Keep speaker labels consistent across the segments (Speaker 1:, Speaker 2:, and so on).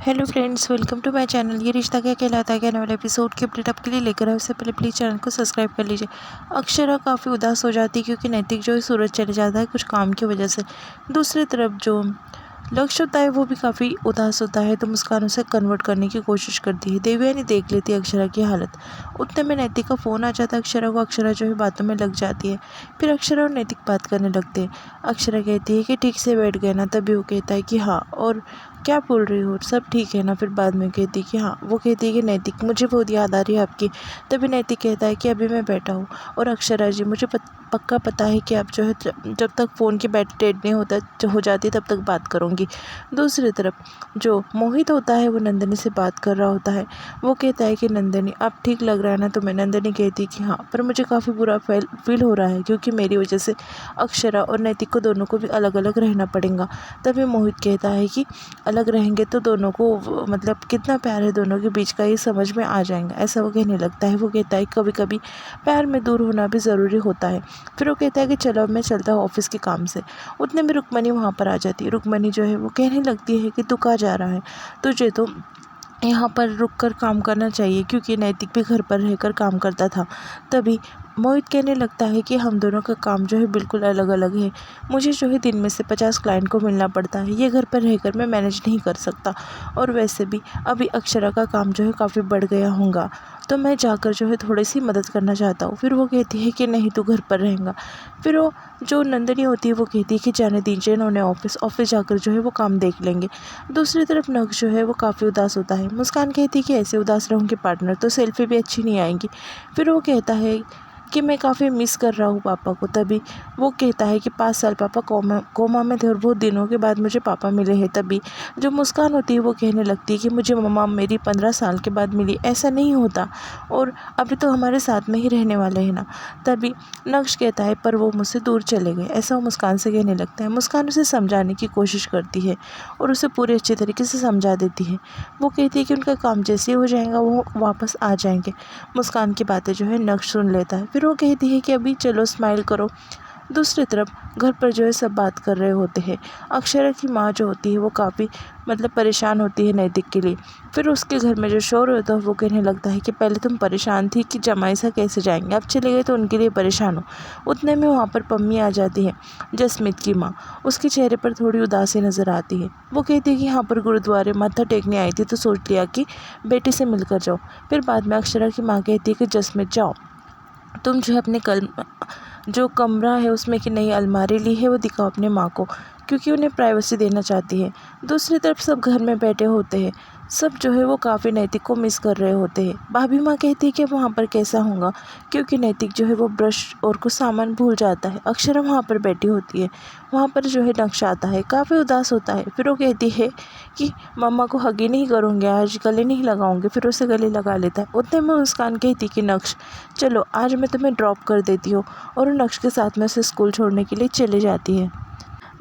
Speaker 1: Hello friends, welcome to my channel. ये रिश्ता क्या कहलाता है के आने वाले एपिसोड की अपडेट आपके लिए लेकर आए। उससे पहले प्लीज़ चैनल को सब्सक्राइब कर लीजिए। अक्षरा काफ़ी उदास हो जाती है क्योंकि नैतिक जो है सूरत चले जाता है कुछ काम की वजह से। दूसरी तरफ जो लक्ष्य होता है वो भी काफ़ी उदास होता है, तो मुस्कान उसे कन्वर्ट करने की कोशिश करती है। देवयानी देख लेती है अक्षरा की हालत। उतने में नैतिक का फ़ोन आ जाता है अक्षरा को। अक्षरा जो है बातों में लग जाती है। फिर अक्षरा और नैतिक बात करने लगते हैं। अक्षरा कहती है कि ठीक से बैठ गए ना, तभी वो कहता है कि हाँ, और क्या बोल रही हो, सब ठीक है ना। फिर बाद में कहती है कि हाँ, वो कहती है कि नैतिक मुझे बहुत याद आ रही है आपकी। तभी नैतिक कहता है कि अभी मैं बैठा हूँ और अक्षरा जी मुझे पक्का पता है कि आप जो है जब तक फ़ोन की बैटरी डेड नहीं होता जो हो जाती तब तक बात करूँगी। दूसरी तरफ जो मोहित होता है वो नंदिनी से बात कर रहा होता है। वो कहता है कि नंदिनी आप ठीक लग रहा है ना तुम्हें। नंदिनी कहती है कि हाँ, पर मुझे काफ़ी बुरा फील हो रहा है क्योंकि मेरी वजह से अक्षरा और नैतिक को दोनों को भी अलग अलग रहना पड़ेगा। तभी मोहित कहता है कि अलग रहेंगे तो दोनों को मतलब कितना प्यार है दोनों के बीच का ये समझ में आ जाएगा, ऐसा वो कहने लगता है। वो कहता है कभी कभी प्यार में दूर होना भी ज़रूरी होता है। फिर वो कहता है कि चलो अब मैं चलता हूँ ऑफिस के काम से। उतने में रुक्मणी वहाँ पर आ जाती है। रुक्मणी जो है वो कहने लगती है कि तू कहाँ जा रहा है, तुझे तो यहाँ पर रुक कर काम करना चाहिए, क्योंकि नैतिक भी घर पर रहकर काम करता था। तभी मोहित कहने लगता है कि हम दोनों का काम जो है बिल्कुल अलग अलग है। मुझे जो है दिन में से 50 क्लाइंट को मिलना पड़ता है, ये घर पर रहकर मैं मैनेज नहीं कर सकता। और वैसे भी अभी अक्षरा का काम जो है काफ़ी बढ़ गया होगा, तो मैं जाकर जो है थोड़ी सी मदद करना चाहता हूँ। फिर वो कहती है कि नहीं, तू घर पर रहेगा। फिर वो जो नंदिनी होती है वो कहती है कि जाने दीजिए, इन्होंने ऑफिस जाकर जो है वो काम देख लेंगे। दूसरी तरफ नक्श जो है वो काफ़ी उदास होता है। मुस्कान कहती है कि ऐसे उदास रहूँगी पार्टनर तो सेल्फी भी अच्छी नहीं आएंगी। फिर वो कहता है कि मैं काफ़ी मिस कर रहा हूँ पापा को। तभी वो कहता है कि 5 साल पापा कोमा में थे और बहुत दिनों के बाद मुझे पापा मिले हैं। तभी जो मुस्कान होती है वो कहने लगती है कि मुझे मम्मा मेरी 15 साल के बाद मिली, ऐसा नहीं होता, और अभी तो हमारे साथ में ही रहने वाले हैं ना। तभी नक्श कहता है पर वो मुझसे दूर चले गए, ऐसा वो मुस्कान से कहने लगता है। मुस्कान उसे समझाने की कोशिश करती है और उसे पूरे अच्छे तरीके से समझा देती है। वो कहती है कि उनका काम जैसे ही हो जाएगा वो वापस आ जाएंगे। मुस्कान की बातें जो है नक्श सुन लेता है। फिर वो कहती है कि अभी चलो स्माइल करो। दूसरी तरफ घर पर जो है सब बात कर रहे होते हैं। अक्षरा की माँ जो होती है वो काफ़ी परेशान होती है नैतिक के लिए। फिर उसके घर में जो शोर होता है वो कहने लगता है कि पहले तुम परेशान थी कि जमाई सा कैसे जाएंगे, अब चले गए तो उनके लिए परेशान हो। उतने में वहाँ पर पम्मी आ जाती है, जसमीत की माँ। उसके चेहरे पर थोड़ी उदासी नज़र आती है। वो कहती है कि यहाँ पर गुरुद्वारे माथा टेकने आई थी तो सोच लिया कि बेटी से मिलकर जाओ। फिर बाद में अक्षरा की माँ कहती है कि जसमीत जाओ, तुम जो है अपने जो कमरा है उसमें की नई अलमारी ली है वो दिखाओ अपने माँ को, क्योंकि उन्हें प्राइवेसी देना चाहती है। दूसरी तरफ सब घर में बैठे होते हैं। सब जो है वो काफ़ी नैतिक को मिस कर रहे होते हैं। भाभी माँ कहती है कि वहाँ पर कैसा होगा, क्योंकि नैतिक जो है वो ब्रश और कुछ सामान भूल जाता है। अक्षरा वहाँ पर बैठी होती है। वहाँ पर जो है नक्श आता है, काफ़ी उदास होता है। फिर वो कहती है कि मम्मा को हगी नहीं करूँगी आज, गले नहीं लगाऊंगी। फिर उसे गले लगा लेता है। उतने में मुस्कान कहती कि नक्श चलो आज मैं तुम्हें ड्रॉप कर देती हूँ, और नक्श के साथ में उसे स्कूल छोड़ने के लिए चले जाती है।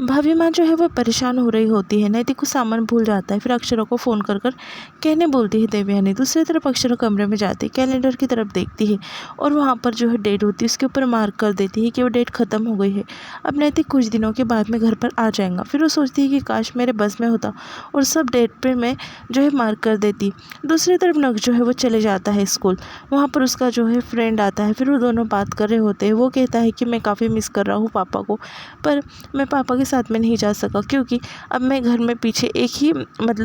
Speaker 1: भाभी माँ जो है वो परेशान हो रही होती है। नैतिक को सामान भूल जाता है। फिर अक्षरा को फ़ोन कर कर कहने बोलती है देवयानी। दूसरी तरफ अक्षरा कमरे में जाती है, कैलेंडर की तरफ देखती है और वहाँ पर जो है डेट होती है उसके ऊपर मार्क कर देती है कि वो डेट ख़त्म हो गई है। अब नैतिक कुछ दिनों के बाद में घर पर आ जाएगा। फिर वो सोचती है कि काश मेरे बस में होता और सब डेट पर मैं जो है मार्क कर देती। दूसरी तरफ नक्श जो है वो चले जाता है स्कूल। वहाँ पर उसका जो है फ्रेंड आता है। फिर वो दोनों बात कर रहे होते हैं। वो कहता है कि मैं काफ़ी मिस कर रहा हूँ पापा को, पर मैं पापा के साथ में नहीं जा सका क्योंकि अब मैं घर में पीछे एक ही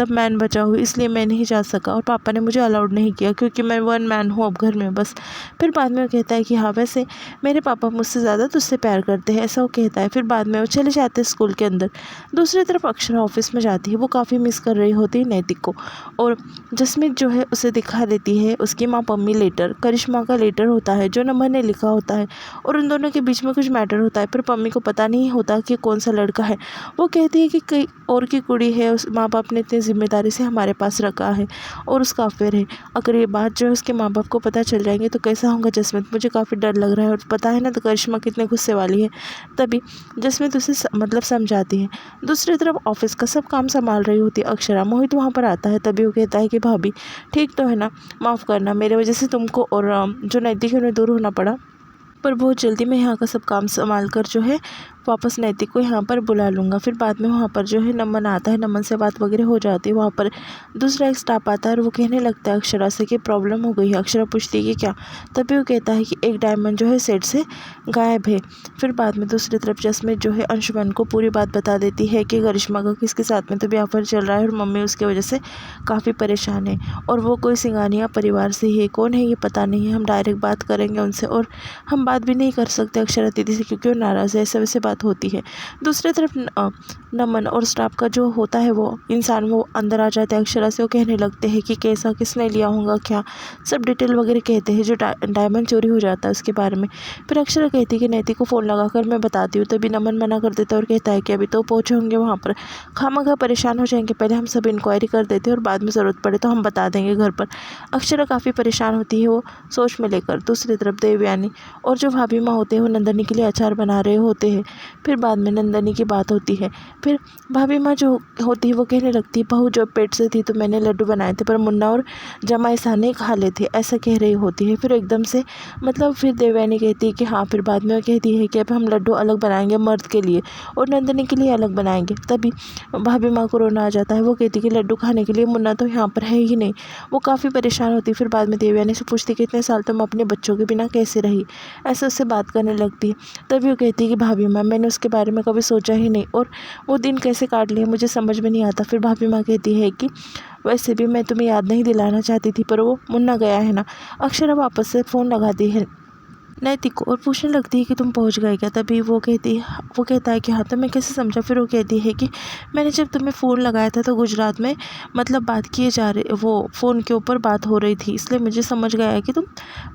Speaker 1: मैन बचा हूँ, इसलिए मैं नहीं जा सका और पापा ने मुझे अलाउड नहीं किया क्योंकि मैं 1 मैन हूँ अब घर में बस। फिर बाद में वो कहता है कि हाँ, वैसे मेरे पापा मुझसे ज़्यादा तुझसे प्यार करते हैं, ऐसा वो कहता है। फिर बाद में वो चले जाते हैं स्कूल के अंदर। दूसरी तरफ अक्षरा ऑफिस में जाती है। वो काफ़ी मिस कर रही होती है नैतिक को, और जसमीत जो है उसे दिखा देती है उसकी माँ पम्मी लेटर, करिश्मा का लेटर होता है जो नमन ने लिखा होता है, और उन दोनों के बीच में कुछ मैटर होता है, पर पम्मी को पता नहीं होता कि कौन सा लड़का है। वो कहती है कि कई और की कुड़ी है, उस माँ बाप ने इतनी जिम्मेदारी से हमारे पास रखा है और उसका अफेयर है। अगर ये बात जो है उसके माँ बाप को पता चल जाएंगे तो कैसा होगा जसमीत, मुझे काफ़ी डर लग रहा है, और पता है ना तो करिश्मा कितने गुस्से वाली है। तभी जसमीत उसे समझाती है। दूसरी तरफ ऑफिस का सब काम संभाल रही होती है अक्षरा। मोहित वहाँ पर आता है। तभी वो कहता है कि भाभी ठीक तो है ना, माफ़ करना, मेरे वजह से तुमको और जो नैतिक है उन्हें दूर होना पड़ा। पर बहुत जल्दी मैं यहाँ का सब काम संभाल कर जो है वापस नैतिक को यहाँ पर बुला लूँगा। फिर बाद में वहाँ पर जो है नमन आता है, नमन से बात वगैरह हो जाती है। वहाँ पर दूसरा एक स्टाफ आता है और वो कहने लगता है अक्षरा से कि प्रॉब्लम हो गई है। अक्षरा पूछती है कि क्या, तभी वो कहता है कि एक डायमंड जो है सेट से गायब है। फिर बाद में दूसरी तरफ जसमीत जो है अंशुमन को पूरी बात बता देती है कि करिश्मा का किसके साथ में तो भी अफेयर चल रहा है और मम्मी उसकी वजह से काफ़ी परेशान है और वो कोई सिंघानिया परिवार से ही है। कौन है ये पता नहीं है, हम डायरेक्ट बात करेंगे उनसे और हम बात भी नहीं कर सकते अक्षरा दीदी से क्योंकि वो नाराज़ है। ऐसे वैसे बात होती है। दूसरी तरफ नमन और स्टाफ का जो होता है वो इंसान वो अंदर आ जाते हैं अक्षरा से। वो कहने लगते हैं कि कैसा, किसने लिया होगा, क्या, सब डिटेल वगैरह कहते हैं जो डायमंड चोरी हो जाता है उसके बारे में। फिर अक्षरा कहती है कि नैतिक को फ़ोन लगाकर मैं बताती हूँ। तभी नमन मना कर देता है और कहता है कि अभी तो पहुँचे होंगे वहाँ पर, खामखा परेशान हो जाएंगे, पहले हम सब इंक्वायरी कर देते हैं और बाद में ज़रूरत पड़े तो हम बता देंगे घर पर। अक्षरा काफ़ी परेशान होती है वो सोच में लेकर। दूसरी तरफ देवयानी और जो भाभी माँ होते हैं वो नंदनी के लिए अचार बना रहे होते हैं। फिर बाद में नंदनी की बात होती है। फिर भाभी माँ जो होती है वो कहने लगती है बहू जब पेट से थी तो मैंने लड्डू बनाए थे पर मुन्ना और जमाई साहब खा ले थे, ऐसा कह रही होती है। फिर एकदम से मतलब फिर देवयानी कहती है कि हाँ, फिर बाद में वो कहती है कि अब हम लड्डू अलग बनाएंगे मर्द के लिए और नंदनी के लिए अलग बनाएंगे। तभी भाभी माँ को रोना आ जाता है। वो कहती है कि लड्डू खाने के लिए मुन्ना तो यहाँ पर है ही नहीं। वो काफ़ी परेशान होती है। फिर बाद में देवयानी से पूछती है कि इतने साल तुम अपने बच्चों के बिना कैसे रही, ऐसे उससे बात करने लगती है। तभी वो कहती है कि भाभी माँ मैंने उसके बारे में कभी सोचा ही नहीं और वो दिन कैसे काट लिए मुझे समझ में नहीं आता। फिर भाभी माँ कहती है कि वैसे भी मैं तुम्हें याद नहीं दिलाना चाहती थी पर वो मुन्ना गया है ना। अक्षरा वापस से फ़ोन लगाती है नैतिक को और पूछने लगती है कि तुम पहुंच गए क्या। तभी वो कहता है कि हाँ, तो मैं कैसे समझा। फिर वो कहती है कि मैंने जब तुम्हें फ़ोन लगाया था तो गुजरात में मतलब बात किए जा रहे, वो फ़ोन के ऊपर बात हो रही थी, इसलिए मुझे समझ गया है कि तुम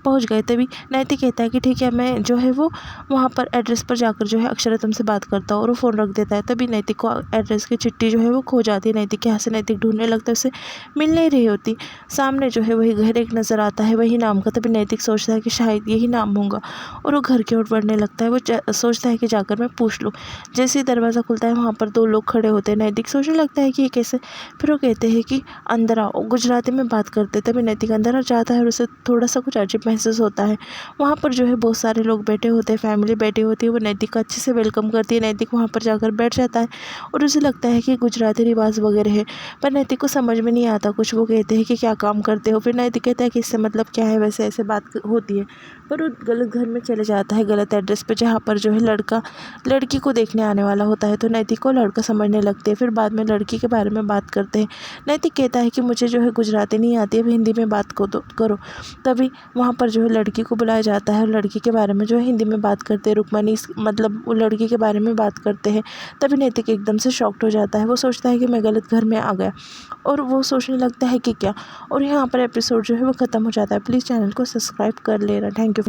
Speaker 1: पहुंच गए। तभी नैतिक कहता है कि ठीक है, मैं जो है वो वहाँ पर एड्रेस पर जाकर जो है अक्षरा तुमसे बात करता हूँ और वो फ़ोन रख देता है। तभी नैतिक को एड्रेस की चिट्ठी जो है वो खो जाती है। नैतिक के यहाँ से नैतिक ढूंढने लगता है, उसे मिल नहीं रही होती। सामने जो है वही घर एक नज़र आता है, वही नाम का। तभी नैतिक सोचता है कि शायद यही नाम होगा और वो घर की ओर बढ़ने लगता है। वो सोचता है कि जाकर मैं पूछ लूँ। जैसे ही दरवाज़ा खुलता है वहाँ पर दो लोग खड़े होते हैं। नैतिक सोचने लगता है कि ये कैसे। फिर वो कहते हैं कि अंदर आओ, गुजराती में बात करते। तभी नैतिक अंदर आ जाता है और उसे थोड़ा सा कुछ अजीब महसूस होता है। वहाँ पर जो है बहुत सारे लोग बैठे होते हैं, फैमिली बैठी होती है। वो नैतिक का अच्छे से वेलकम करती है। नैतिक वहाँ पर जाकर बैठ जाता है और उसे लगता है कि गुजराती रिवाज वगैरह है पर नैतिक को समझ में नहीं आता कुछ। वो कहते हैं कि क्या काम करते हो। फिर नैतिक कहता है कि इससे मतलब क्या है, वैसे ऐसे बात होती है। पर वो गलत घर में चले जाता है, गलत एड्रेस पे, जहाँ पर जो है लड़का लड़की को देखने आने वाला होता है। तो नैतिक को लड़का समझने लगते हैं। फिर बाद में लड़की के बारे में बात करते हैं। नैतिक कहता है कि मुझे जो है गुजराती नहीं आती है, हिंदी में बात करो। तभी वहाँ पर जो है लड़की को बुलाया जाता है और लड़की के बारे में जो है हिंदी में बात करते हैं। रुक्मणी मतलब वो लड़की के बारे में बात करते हैं। तभी नैतिक एकदम से शॉक्ड हो जाता है। वो सोचता है कि मैं गलत घर में आ गया और वो सोचने लगता है कि क्या। और यहाँ पर एपिसोड जो है वो ख़त्म हो जाता है। प्लीज़ चैनल को सब्सक्राइब कर लेना। Thank you.